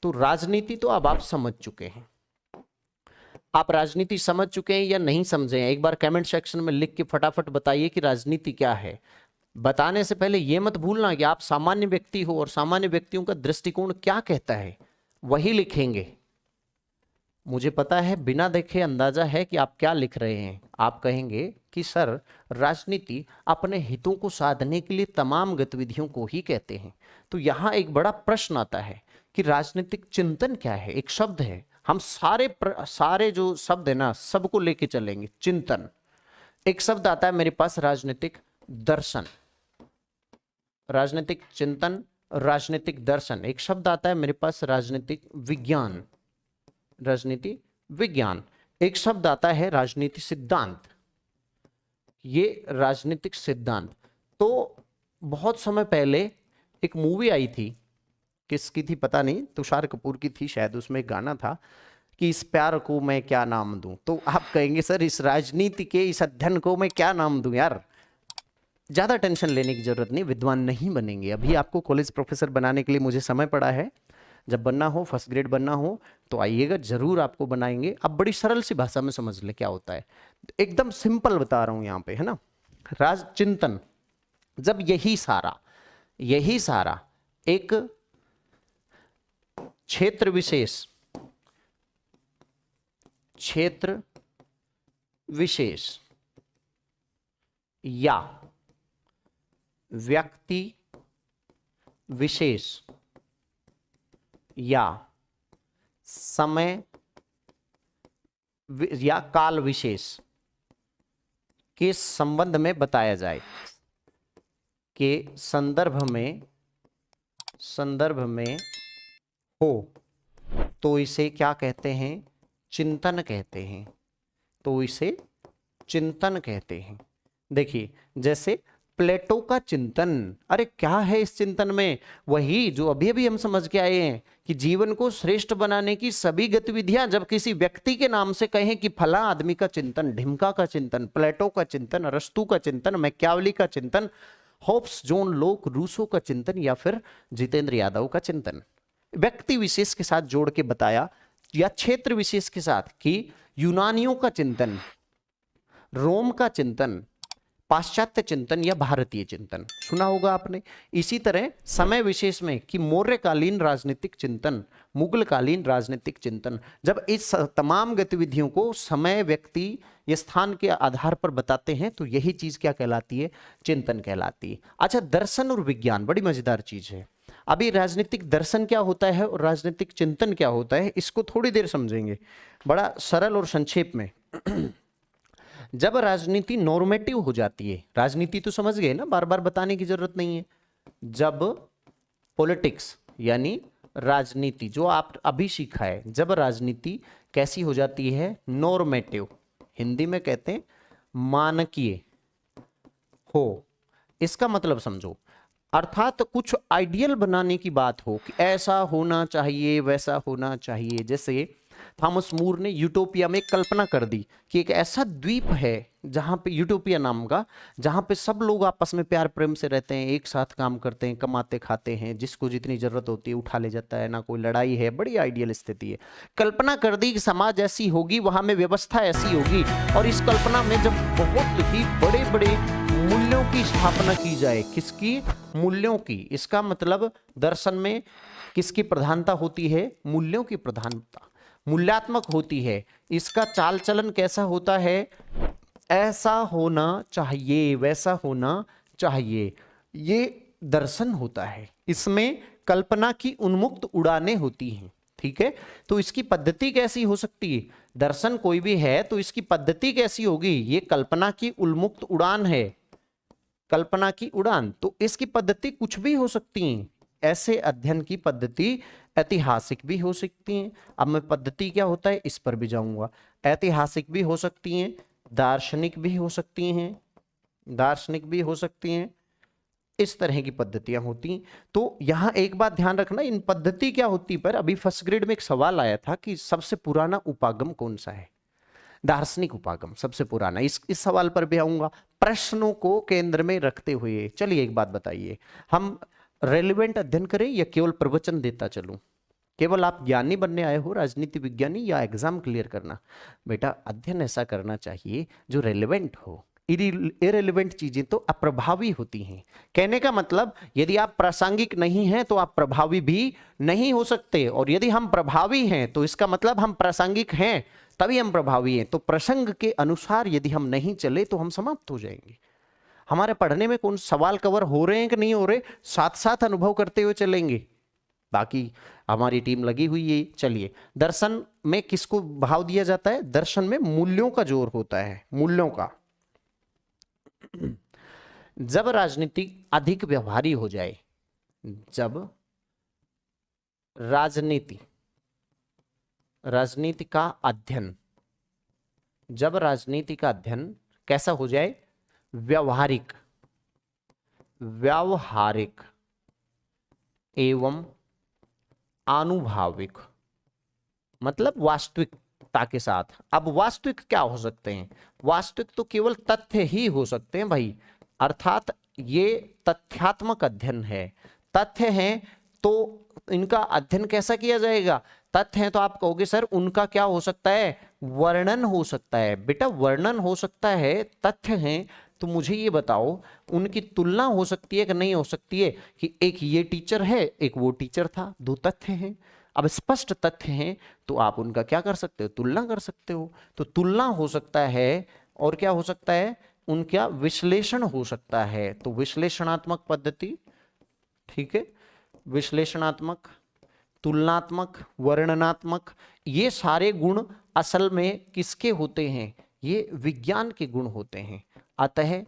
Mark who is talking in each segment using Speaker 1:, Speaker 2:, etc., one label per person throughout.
Speaker 1: तो राजनीति तो अब आप समझ चुके हैं। आप राजनीति समझ चुके हैं या नहीं समझे हैं, एक बार कमेंट सेक्शन में लिख के फटाफट बताइए कि राजनीति क्या है। बताने से पहले यह मत भूलना कि आप सामान्य व्यक्ति हो और सामान्य व्यक्तियों का दृष्टिकोण क्या कहता है वही लिखेंगे। मुझे पता है बिना देखे अंदाजा है कि आप क्या लिख रहे हैं। आप कहेंगे कि सर राजनीति अपने हितों को साधने के लिए तमाम गतिविधियों को ही कहते हैं। तो यहां एक बड़ा प्रश्न आता है कि राजनीतिक चिंतन क्या है। एक शब्द है, हम सारे जो शब्द है ना सबको लेके चलेंगे। चिंतन, एक शब्द आता है मेरे पास राजनीतिक दर्शन, राजनीतिक चिंतन, राजनीतिक दर्शन। एक शब्द आता है मेरे पास राजनीतिक विज्ञान, राजनीति विज्ञान। एक शब्द आता है राजनीति सिद्धांत, ये राजनीतिक सिद्धांत। तो बहुत समय पहले एक मूवी आई थी, किसकी थी पता नहीं, तुषार कपूर की थी शायद, उसमें एक गाना था कि इस प्यार को मैं क्या नाम दूं। तो आप कहेंगे सर इस राजनीति के इस अध्ययन को मैं क्या नाम दूं। यार ज्यादा टेंशन लेने की जरूरत नहीं, विद्वान नहीं बनेंगे। अभी आपको कॉलेज प्रोफेसर बनाने के लिए मुझे समय पड़ा है। जब बनना हो, फर्स्ट ग्रेड बनना हो तो आइएगा, जरूर आपको बनाएंगे। अब बड़ी सरल सी भाषा में समझ ले क्या होता है, एकदम सिंपल बता रहा हूं यहां पे, है ना। राज चिंतन, जब यही सारा एक क्षेत्र विशेष या व्यक्ति विशेष या समय या काल विशेष के संबंध में बताया जाए, के संदर्भ में हो, तो इसे क्या कहते हैं, चिंतन कहते हैं। तो इसे चिंतन कहते हैं। देखिए जैसे प्लेटो का चिंतन, अरे क्या है इस चिंतन में, वही जो अभी अभी हम समझ के आए हैं कि जीवन को श्रेष्ठ बनाने की सभी गतिविधियां जब किसी व्यक्ति के नाम से कहें कि फला आदमी का चिंतन, ढिमका का चिंतन, प्लेटो का चिंतन, अरस्तू का चिंतन, मैकियावेली का चिंतन, होब्स, जॉन लोक, रूसो का चिंतन या फिर जितेंद्र यादव का चिंतन, व्यक्ति विशेष के साथ जोड़ के बताया, या क्षेत्र विशेष के साथ कि यूनानियों का चिंतन, रोम का चिंतन, पाश्चात्य चिंतन या भारतीय चिंतन, सुना होगा आपने। इसी तरह समय विशेष में कि मौर्यकालीन राजनीतिक चिंतन, मुगलकालीन राजनीतिक चिंतन। जब इस तमाम गतिविधियों को समय, व्यक्ति या स्थान के आधार पर बताते हैं तो यही चीज क्या कहलाती है, चिंतन कहलाती है। अच्छा, दर्शन और विज्ञान बड़ी मजेदार चीज है। अभी राजनीतिक दर्शन क्या होता है और राजनीतिक चिंतन क्या होता है, इसको थोड़ी देर समझेंगे बड़ा सरल और संक्षेप में। जब राजनीति नॉर्मेटिव हो जाती है, राजनीति तो समझ गए ना, बार बार बताने की जरूरत नहीं है। जब पॉलिटिक्स यानी राजनीति जो आप अभी सीखा है, जब राजनीति कैसी हो जाती है, नॉर्मेटिव, हिंदी में कहते हैं मानकीय हो, इसका मतलब समझो, अर्थात कुछ आइडियल बनाने की बात हो कि ऐसा होना चाहिए, वैसा होना चाहिए। जैसे थॉमस मूर ने यूटोपिया में कल्पना कर दी कि एक ऐसा द्वीप है जहां पे, यूटोपिया नाम का, जहां पे सब लोग आपस में प्यार प्रेम से रहते हैं, एक साथ काम करते हैं, कमाते खाते हैं, जिसको जितनी जरूरत होती है उठा ले जाता है, ना कोई लड़ाई है, बड़ी आइडियल स्थिति है। कल्पना कर दी कि समाज ऐसी होगी, वहां में व्यवस्था ऐसी होगी, और इस कल्पना में जब बहुत ही बड़े बड़े मूल्यों की स्थापना की जाए, किसकी, मूल्यों की, इसका मतलब दर्शन में किसकी प्रधानता होती है, मूल्यों की प्रधानता, मूल्यात्मक होती है। इसका चाल चलन कैसा होता है, ऐसा होना चाहिए, वैसा होना चाहिए, ये दर्शन होता है। इसमें कल्पना की उन्मुक्त उड़ानें होती हैं, ठीक है। तो इसकी पद्धति कैसी हो सकती है, दर्शन कोई भी है तो इसकी पद्धति कैसी होगी, ये कल्पना की उन्मुक्त उड़ान है, कल्पना की उड़ान। तो इसकी पद्धति कुछ भी हो सकती है। ऐसे अध्ययन की पद्धति ऐतिहासिक भी हो सकती हैं। अब मैं पद्धति क्या होता है इस पर भी जाऊंगा। ऐतिहासिक भी हो सकती हैं, दार्शनिक भी हो सकती हैं, दार्शनिक भी हो सकती हैं, इस तरह की पद्धतियां होती। तो यहां एक बात ध्यान रखना, इन पद्धति क्या होती पर अभी फर्स्ट ग्रेड में एक सवाल आया था कि सबसे पुराना उपागम कौन सा है, दार्शनिक उपागम सबसे पुराना। इस सवाल पर भी आऊंगा, प्रश्नों को केंद्र में रखते हुए। चलिए एक बात बताइए, हम रेलिवेंट अध्ययन करें या केवल प्रवचन देता चलूं, केवल आप ज्ञानी बनने आए हो, राजनीति विज्ञानी, या एग्जाम क्लियर करना? बेटा अध्ययन ऐसा करना चाहिए जो रेलेवेंट हो। इरेलीवेंट चीजें तो अप्रभावी होती हैं। कहने का मतलब यदि आप प्रासंगिक नहीं हैं तो आप प्रभावी भी नहीं हो सकते, और यदि हम प्रभावी हैं तो इसका मतलब हम प्रासंगिक हैं, तभी हम प्रभावी हैं। तो प्रसंग के अनुसार यदि हम नहीं चले तो हम समाप्त हो जाएंगे। हमारे पढ़ने में कौन सवाल कवर हो रहे हैं कि नहीं हो रहे, साथ साथ अनुभव करते हुए चलेंगे। बाकी हमारी टीम लगी हुई है। चलिए, दर्शन में किसको भाव दिया जाता है? दर्शन में मूल्यों का जोर होता है, मूल्यों का। जब राजनीति अधिक व्यवहारी हो जाए, जब राजनीति का अध्ययन, जब राजनीति का अध्ययन कैसा हो जाए? व्यावहारिक एवं आनुभाविक, मतलब वास्तविकता के साथ। अब वास्तविक क्या हो सकते हैं? वास्तविक तो केवल तथ्य ही हो सकते हैं भाई, अर्थात ये तथ्यात्मक अध्ययन है। तथ्य हैं तो इनका अध्ययन कैसा किया जाएगा? तथ्य हैं तो आप कहोगे सर उनका क्या हो सकता है? वर्णन हो सकता है। बेटा वर्णन हो सकता है, तथ्य हैं तो मुझे ये बताओ उनकी तुलना हो सकती है कि नहीं हो सकती है? कि एक ये टीचर है, एक वो टीचर था, दो तथ्य हैं। अब स्पष्ट तथ्य हैं तो आप उनका क्या कर सकते हो? तुलना कर सकते हो। तो तुलना हो सकता है, और क्या हो सकता है? उनका विश्लेषण हो सकता है। तो विश्लेषणात्मक पद्धति, ठीक है, विश्लेषणात्मक, तुलनात्मक, वर्णनात्मक, ये सारे गुण असल में किसके होते हैं? ये विज्ञान के गुण होते हैं। अतः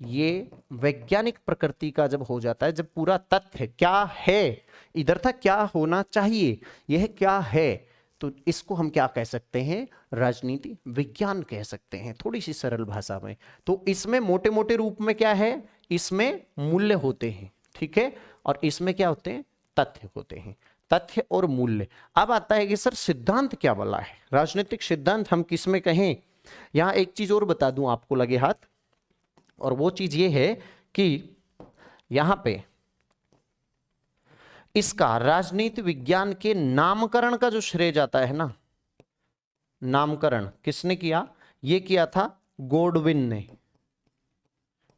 Speaker 1: ये वैज्ञानिक प्रकृति का जब हो जाता है, जब पूरा तथ्य क्या है, इधर था क्या होना चाहिए, यह क्या है, तो इसको हम क्या कह सकते हैं? राजनीति विज्ञान कह सकते हैं, थोड़ी सी सरल भाषा में। तो इसमें मोटे मोटे रूप में क्या है? इसमें मूल्य होते हैं, ठीक है, और इसमें क्या होते हैं? तथ्य होते हैं, तथ्य और मूल्य। अब आता है कि सर सिद्धांत क्या वाला है? राजनीतिक सिद्धांत हम किस में कहें? यहां एक चीज और बता दूं आपको लगे हाथ, और वो चीज ये है कि यहां पे इसका राजनीति विज्ञान के नामकरण का जो श्रेय जाता है ना, नामकरण किसने किया? ये किया था गॉडविन ने।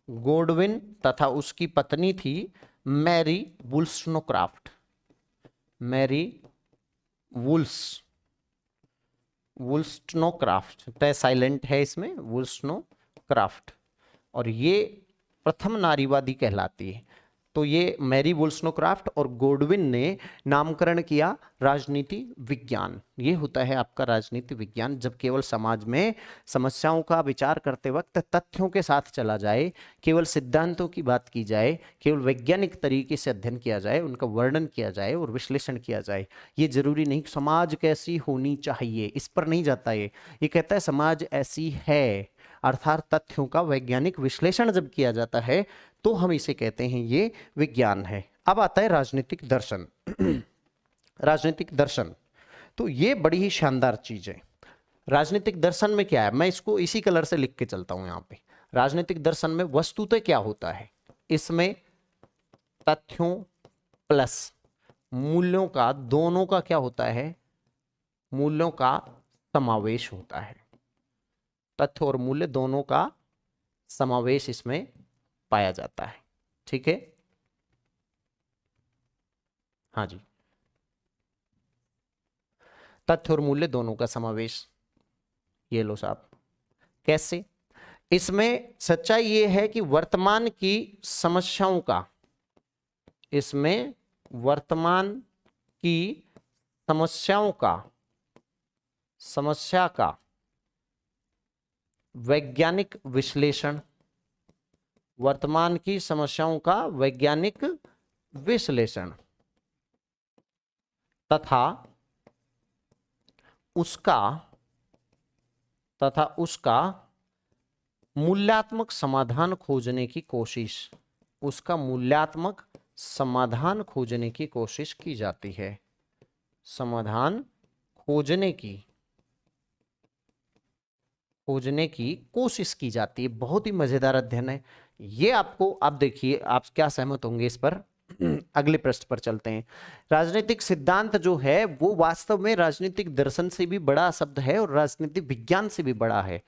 Speaker 1: गॉडविन तथा उसकी पत्नी थी मैरी वुल्सनोक्राफ्ट। मैरी वुल्सनोक्राफ्ट, तय साइलेंट है इसमें, वुल्सनोक्राफ्ट, और ये प्रथम नारीवादी कहलाती है। तो ये मैरी वुल्सनोक्राफ्ट और गॉडविन ने नामकरण किया राजनीति विज्ञान। ये होता है आपका राजनीति विज्ञान, जब केवल समाज में समस्याओं का विचार करते वक्त तथ्यों के साथ चला जाए, केवल सिद्धांतों की बात की जाए, केवल वैज्ञानिक तरीके से अध्ययन किया जाए, उनका वर्णन किया जाए और विश्लेषण किया जाए। ये जरूरी नहीं समाज कैसी होनी चाहिए, इस पर नहीं जाता। ये कहता है समाज ऐसी है, अर्थात तथ्यों का वैज्ञानिक विश्लेषण जब किया जाता है तो हम इसे कहते हैं ये विज्ञान है। अब आता है राजनीतिक दर्शन। राजनीतिक दर्शन तो ये बड़ी ही शानदार चीज है। राजनीतिक दर्शन में क्या है, मैं इसको इसी कलर से लिख के चलता हूं यहां पे। राजनीतिक दर्शन में वस्तुतः क्या होता है? इसमें तथ्यों प्लस मूल्यों का, दोनों का क्या होता है? मूल्यों का समावेश होता है। तथ्य और मूल्य दोनों का समावेश इसमें पाया जाता है, ठीक है। हाँ जी, तथ्य और मूल्य दोनों का समावेश। ये लो साहब, कैसे? इसमें सच्चाई ये है कि वर्तमान की समस्याओं का, इसमें वर्तमान की समस्याओं का, समस्या का वैज्ञानिक विश्लेषण, वर्तमान की समस्याओं का वैज्ञानिक विश्लेषण तथा उसका मूल्यात्मक समाधान खोजने की कोशिश, उसका मूल्यात्मक समाधान खोजने की कोशिश की जाती है। समाधान खोजने की कोशिश की जाती है। बहुत ही मजेदार अध्ययन है ये। आपको, आप देखिए, आप क्या सहमत होंगे इस पर? अगले प्रश्न पर चलते हैं। राजनीतिक सिद्धांत जो है वो वास्तव में राजनीतिक दर्शन से भी बड़ा शब्द है और राजनीतिक विज्ञान से भी बड़ा है।